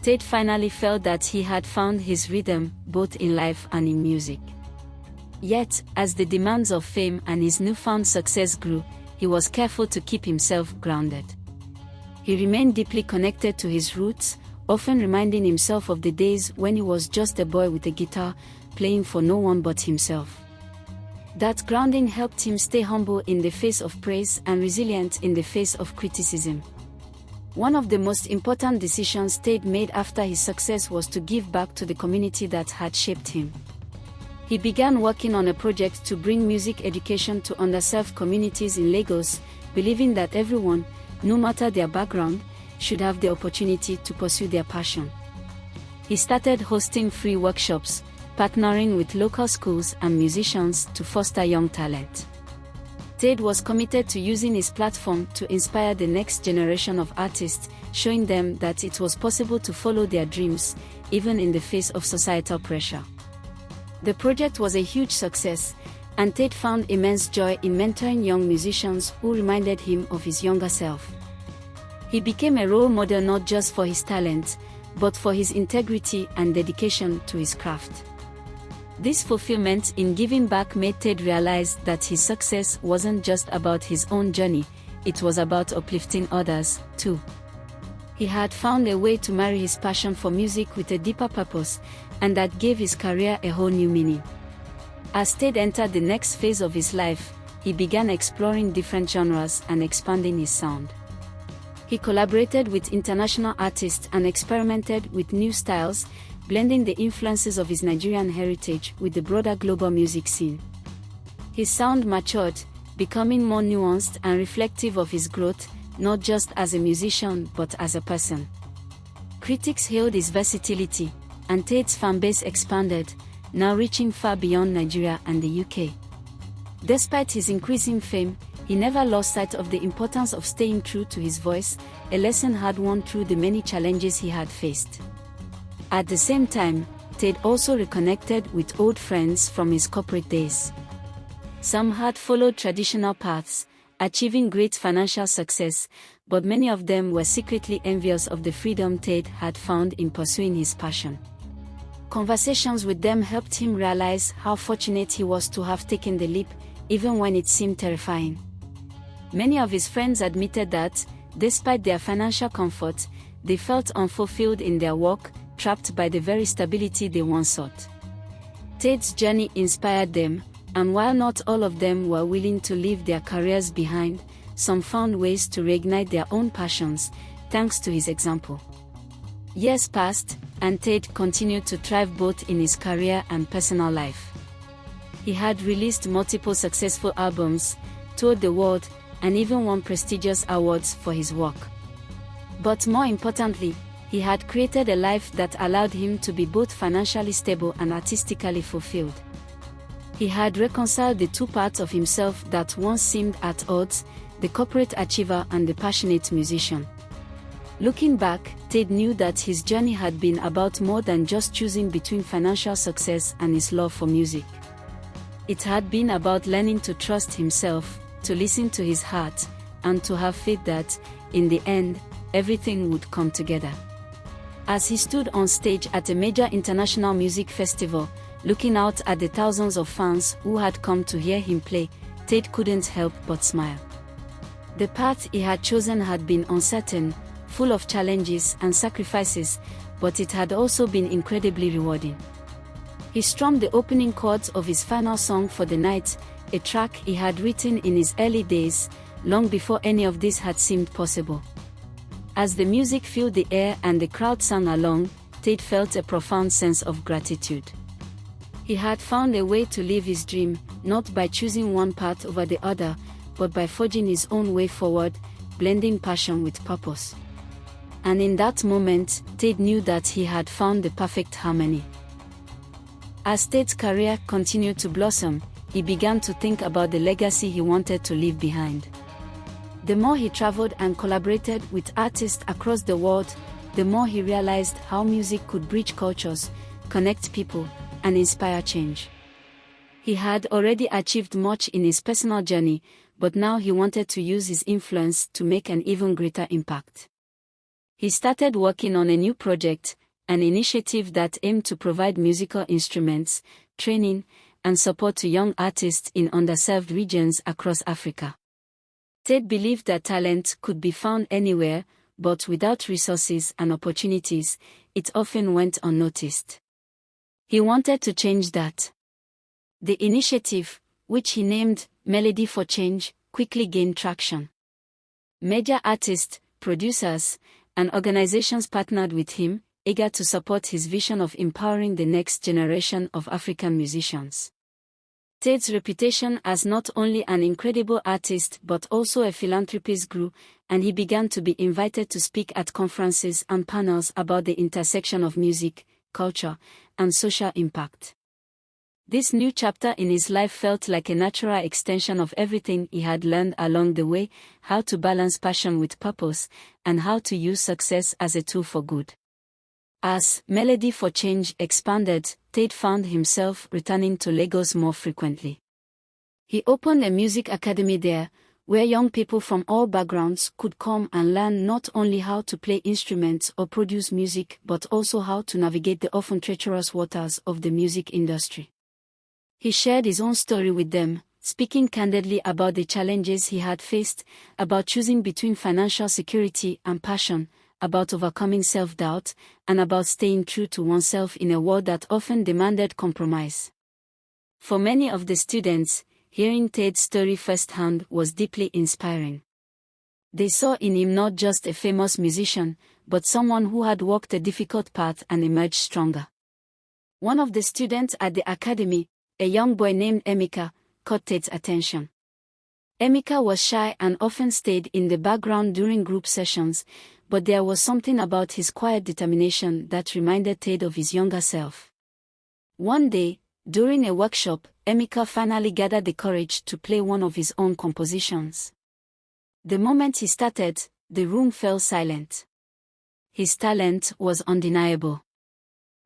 Ted finally felt that he had found his rhythm, both in life and in music. Yet, as the demands of fame and his newfound success grew, he was careful to keep himself grounded. He remained deeply connected to his roots, often reminding himself of the days when he was just a boy with a guitar, playing for no one but himself. That grounding helped him stay humble in the face of praise and resilient in the face of criticism. One of the most important decisions Ted made after his success was to give back to the community that had shaped him. He began working on a project to bring music education to underserved communities in Lagos, believing that everyone, no matter their background, should have the opportunity to pursue their passion. He started hosting free workshops, partnering with local schools and musicians to foster young talent. Ted was committed to using his platform to inspire the next generation of artists, showing them that it was possible to follow their dreams, even in the face of societal pressure. The project was a huge success, and Ted found immense joy in mentoring young musicians who reminded him of his younger self. He became a role model not just for his talent, but for his integrity and dedication to his craft. This fulfillment in giving back made Ted realize that his success wasn't just about his own journey, it was about uplifting others, too. He had found a way to marry his passion for music with a deeper purpose, and that gave his career a whole new meaning. As Ted entered the next phase of his life, he began exploring different genres and expanding his sound. He collaborated with international artists and experimented with new styles, blending the influences of his Nigerian heritage with the broader global music scene. His sound matured, becoming more nuanced and reflective of his growth, not just as a musician but as a person. Critics hailed his versatility, and Ted's fanbase expanded, now reaching far beyond Nigeria and the UK. Despite his increasing fame, he never lost sight of the importance of staying true to his voice, a lesson hard won through the many challenges he had faced. At the same time, Ted also reconnected with old friends from his corporate days. Some had followed traditional paths, achieving great financial success, but many of them were secretly envious of the freedom Ted had found in pursuing his passion. Conversations with them helped him realize how fortunate he was to have taken the leap, even when it seemed terrifying. Many of his friends admitted that, despite their financial comfort, they felt unfulfilled in their work, trapped by the very stability they once sought. Ted's journey inspired them, and while not all of them were willing to leave their careers behind, some found ways to reignite their own passions, thanks to his example. Years passed, and Ted continued to thrive both in his career and personal life. He had released multiple successful albums, toured the world, and even won prestigious awards for his work. But more importantly, he had created a life that allowed him to be both financially stable and artistically fulfilled. He had reconciled the two parts of himself that once seemed at odds, the corporate achiever and the passionate musician. Looking back, Ted knew that his journey had been about more than just choosing between financial success and his love for music. It had been about learning to trust himself, to listen to his heart, and to have faith that, in the end, everything would come together. As he stood on stage at a major international music festival, looking out at the thousands of fans who had come to hear him play, Ted couldn't help but smile. The path he had chosen had been uncertain, full of challenges and sacrifices, but it had also been incredibly rewarding. He strummed the opening chords of his final song for the night, a track he had written in his early days, long before any of this had seemed possible. As the music filled the air and the crowd sang along, Ted felt a profound sense of gratitude. He had found a way to live his dream, not by choosing one path over the other, but by forging his own way forward, blending passion with purpose. And in that moment, Ted knew that he had found the perfect harmony. As Ted's career continued to blossom, he began to think about the legacy he wanted to leave behind. The more he traveled and collaborated with artists across the world, the more he realized how music could bridge cultures, connect people, and inspire change. He had already achieved much in his personal journey, but now he wanted to use his influence to make an even greater impact. He started working on a new project, an initiative that aimed to provide musical instruments, training, and support to young artists in underserved regions across Africa. Tate believed that talent could be found anywhere, but without resources and opportunities, it often went unnoticed. He wanted to change that. The initiative, which he named Melody for Change, quickly gained traction. Major artists, producers, and organizations partnered with him, eager to support his vision of empowering the next generation of African musicians. Tate's reputation as not only an incredible artist but also a philanthropist grew, and he began to be invited to speak at conferences and panels about the intersection of music, culture, and social impact. This new chapter in his life felt like a natural extension of everything he had learned along the way: how to balance passion with purpose, and how to use success as a tool for good. As Melody for Change expanded, Tate found himself returning to Lagos more frequently. He opened a music academy there, where young people from all backgrounds could come and learn not only how to play instruments or produce music but also how to navigate the often treacherous waters of the music industry. He shared his own story with them, speaking candidly about the challenges he had faced, about choosing between financial security and passion, about overcoming self-doubt, and about staying true to oneself in a world that often demanded compromise. For many of the students, hearing Tate's story firsthand was deeply inspiring. They saw in him not just a famous musician, but someone who had walked a difficult path and emerged stronger. One of the students at the academy, a young boy named Emeka, caught Tate's attention. Emeka was shy and often stayed in the background during group sessions, but there was something about his quiet determination that reminded Tate of his younger self. One day, during a workshop, Emeka finally gathered the courage to play one of his own compositions. The moment he started, the room fell silent. His talent was undeniable.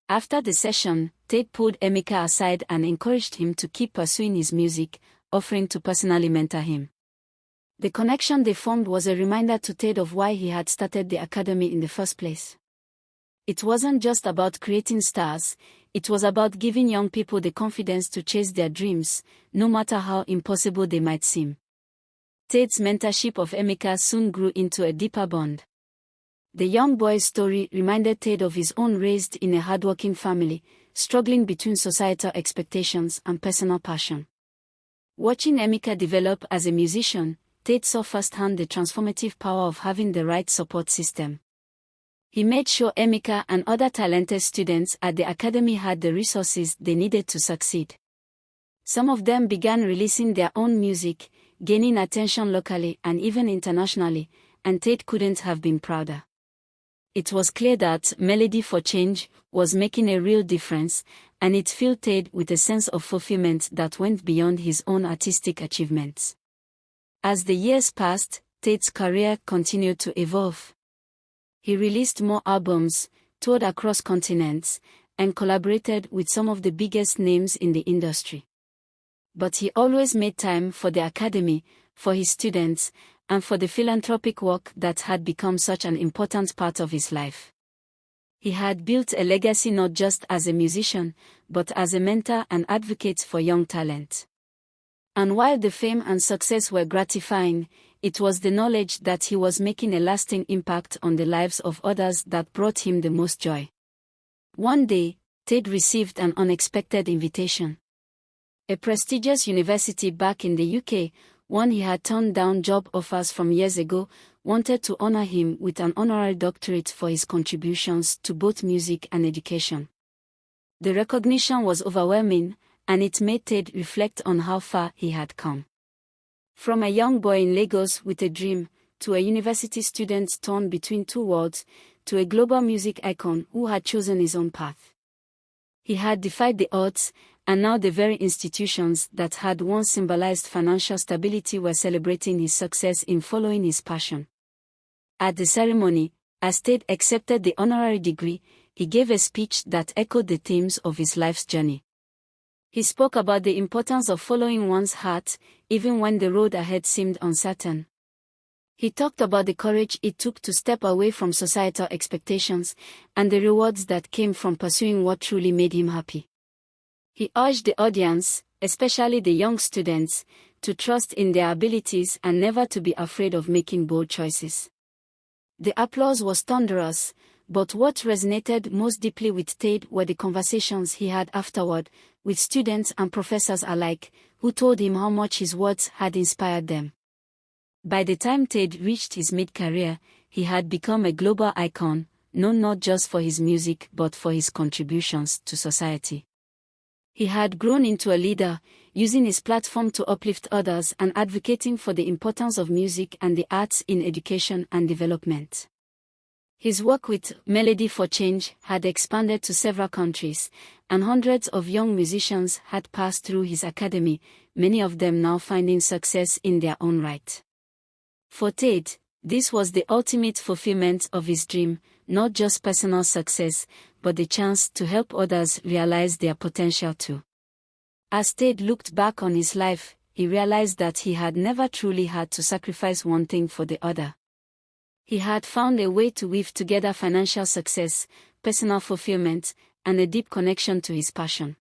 After the session, Tate pulled Emeka aside and encouraged him to keep pursuing his music, offering to personally mentor him. The connection they formed was a reminder to Tate of why he had started the academy in the first place. It wasn't just about creating stars, it was about giving young people the confidence to chase their dreams, no matter how impossible they might seem. Tate's mentorship of Emeka soon grew into a deeper bond. The young boy's story reminded Tate of his own, raised in a hardworking family, struggling between societal expectations and personal passion. Watching Emeka develop as a musician, Tate saw firsthand the transformative power of having the right support system. He made sure Emeka and other talented students at the academy had the resources they needed to succeed. Some of them began releasing their own music, gaining attention locally and even internationally, and Tate couldn't have been prouder. It was clear that Melody for Change was making a real difference, and it filled Tate with a sense of fulfillment that went beyond his own artistic achievements. As the years passed, Tate's career continued to evolve. He released more albums, toured across continents, and collaborated with some of the biggest names in the industry. But he always made time for the academy, for his students, and for the philanthropic work that had become such an important part of his life. He had built a legacy not just as a musician, but as a mentor and advocate for young talent. And while the fame and success were gratifying, it was the knowledge that he was making a lasting impact on the lives of others that brought him the most joy. One day, Tate received an unexpected invitation. A prestigious university back in the UK, one he had turned down job offers from years ago, wanted to honor him with an honorary doctorate for his contributions to both music and education. The recognition was overwhelming, and it made Tate reflect on how far he had come. From a young boy in Lagos with a dream, to a university student torn between two worlds, to a global music icon who had chosen his own path. He had defied the odds, and now the very institutions that had once symbolized financial stability were celebrating his success in following his passion. At the ceremony, as Tate accepted the honorary degree, he gave a speech that echoed the themes of his life's journey. He spoke about the importance of following one's heart, even when the road ahead seemed uncertain. He talked about the courage it took to step away from societal expectations and the rewards that came from pursuing what truly made him happy. He urged the audience, especially the young students, to trust in their abilities and never to be afraid of making bold choices. The applause was thunderous, but what resonated most deeply with Tate were the conversations he had afterward, with students and professors alike, who told him how much his words had inspired them. By the time Tate reached his mid-career, he had become a global icon, known not just for his music but for his contributions to society. He had grown into a leader, using his platform to uplift others and advocating for the importance of music and the arts in education and development. His work with Melody for Change had expanded to several countries, and hundreds of young musicians had passed through his academy, many of them now finding success in their own right. For Tate, this was the ultimate fulfillment of his dream, not just personal success, but the chance to help others realize their potential too. As Tate looked back on his life, he realized that he had never truly had to sacrifice one thing for the other. He had found a way to weave together financial success, personal fulfillment, and a deep connection to his passion.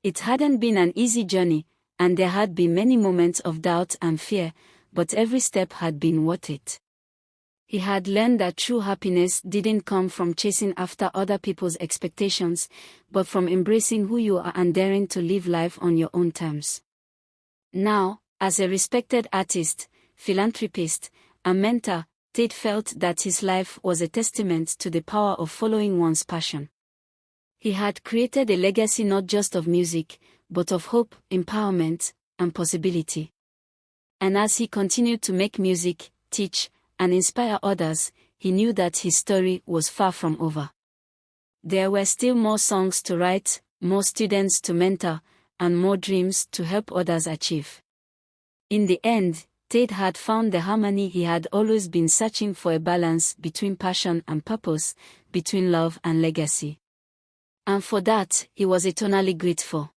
It hadn't been an easy journey, and there had been many moments of doubt and fear, but every step had been worth it. He had learned that true happiness didn't come from chasing after other people's expectations, but from embracing who you are and daring to live life on your own terms. Now, as a respected artist, philanthropist, and mentor, Tate felt that his life was a testament to the power of following one's passion. He had created a legacy not just of music, but of hope, empowerment, and possibility. And as he continued to make music, teach, and inspire others, he knew that his story was far from over. There were still more songs to write, more students to mentor, and more dreams to help others achieve. In the end, Tate had found the harmony he had always been searching for, a balance between passion and purpose, between love and legacy. And for that, he was eternally grateful.